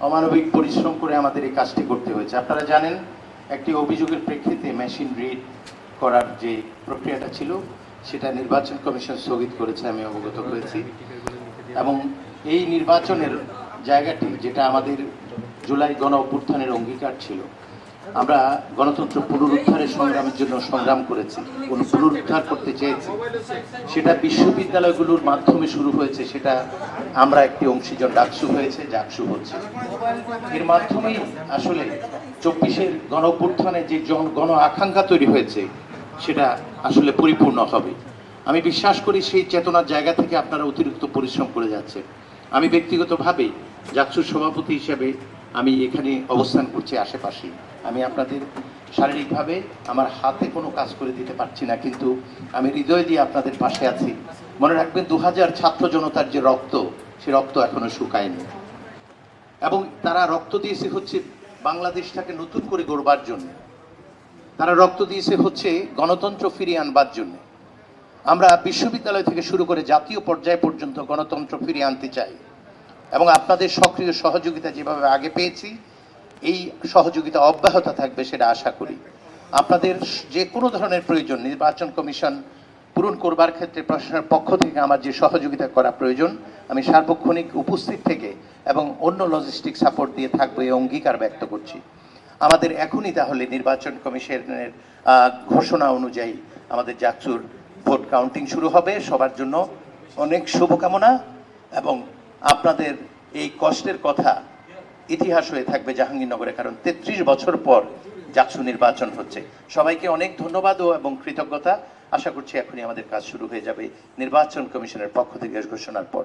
অমানবিক পরিশ্রম করে আমাদের এই কাজটি করতে হয়েছে। আপনারা জানেন, একটি অভিযোগের প্রেক্ষিতে মেশিন রিড করার যে প্রক্রিয়াটা ছিল সেটা নির্বাচন কমিশন স্থগিত করেছে, আমি অবগত হয়েছি। এবং এই নির্বাচনের জায়গাটি, যেটা আমাদের জুলাই গণ অভ্যুত্থানের অঙ্গীকার ছিল, আমরা গণতন্ত্র পুনরুদ্ধারের সংগ্রামের জন্য সংগ্রাম করেছি, পুনরুদ্ধার করতে চেয়েছি। সেটা বিশ্ববিদ্যালয়গুলোর মাধ্যমে শুরু হয়েছে, সেটা আমরা একটি অংশীজন ডাকসু হয়েছে, জাকসু হচ্ছে। এর মাধ্যমেই আসলে 24-এর গণ অভ্যুত্থানে যে গণ আকাঙ্ক্ষা তৈরি হয়েছে সেটা আসলে পরিপূর্ণ হবে। আমি বিশ্বাস করি সেই চেতনার জায়গা থেকে আপনারা অতিরিক্ত পরিশ্রম করে যাচ্ছেন। আমি ব্যক্তিগতভাবে জাকসুর সভাপতি হিসেবে আমি এখানে অবস্থান করছি আশেপাশে। আমি আপনাদের শারীরিকভাবে আমার হাতে কোনো কাজ করে দিতে পারছি না, কিন্তু আমি হৃদয় দিয়ে আপনাদের পাশে আছি। মনে রাখবেন, 2000 ছাত্র জনতার যে রক্ত, সে রক্ত এখনো শুকায়নি, এবং তারা রক্ত দিয়েছে হচ্ছে বাংলাদেশটাকে নতুন করে গড়বার জন্য। তারা রক্ত দিয়েছে হচ্ছে গণতন্ত্র ফিরিয়ে আনবার জন্য। আমরা বিশ্ববিদ্যালয় থেকে শুরু করে জাতীয় পর্যায় পর্যন্ত গণতন্ত্র ফিরিয়ে আনতে চাই, এবং আপনাদের সক্রিয় সহযোগিতা যেভাবে আগে পেয়েছি, এই সহযোগিতা অব্যাহত থাকবে সেটা আশা করি। আপনাদের যে কোনো ধরনের প্রয়োজন নির্বাচন কমিশন পূরণ করবার ক্ষেত্রে প্রশাসনের পক্ষ থেকে আমার যে সহযোগিতা করা প্রয়োজন, আমি সার্বক্ষণিক উপস্থিত থেকে এবং অন্য লজিস্টিক সাপোর্ট দিয়ে থাকবো, এই অঙ্গীকার ব্যক্ত করছি। আমাদের এখনই তাহলে নির্বাচন কমিশনের ঘোষণা অনুযায়ী আমাদের জাকসুর ভোট কাউন্টিং শুরু হবে। সবার জন্য অনেক শুভকামনা, এবং আপনাদের এই কষ্টের কথা ইতিহাস হয়ে থাকবে জাহাঙ্গীরনগরে, কারণ 33 বছর পর জাকসু নির্বাচন হচ্ছে। সবাইকে অনেক ধন্যবাদ এবং কৃতজ্ঞতা। আশা করছি এখনই আমাদের কাজ শুরু হয়ে যাবে নির্বাচন কমিশনের পক্ষ থেকে ঘোষণার পর।